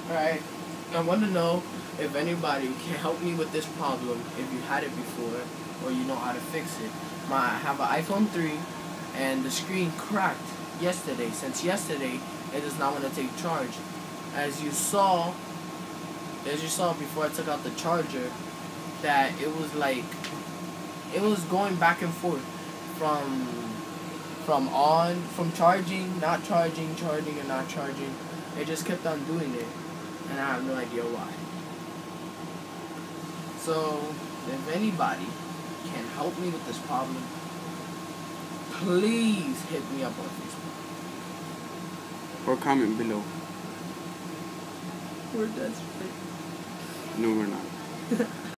Alright, I want to know if anybody can help me with this problem, if you had it before, or you know how to fix it. I have an iPhone 3, and the screen cracked yesterday. Since yesterday, it does not want to take charge. As you saw before I took out the charger, that it was like, it was going back and forth from charging, not charging, charging and not charging. It just kept on doing it, and I have no idea why. So, if anybody can help me with this problem, please hit me up on Facebook. Or comment below. We're desperate. No, we're not.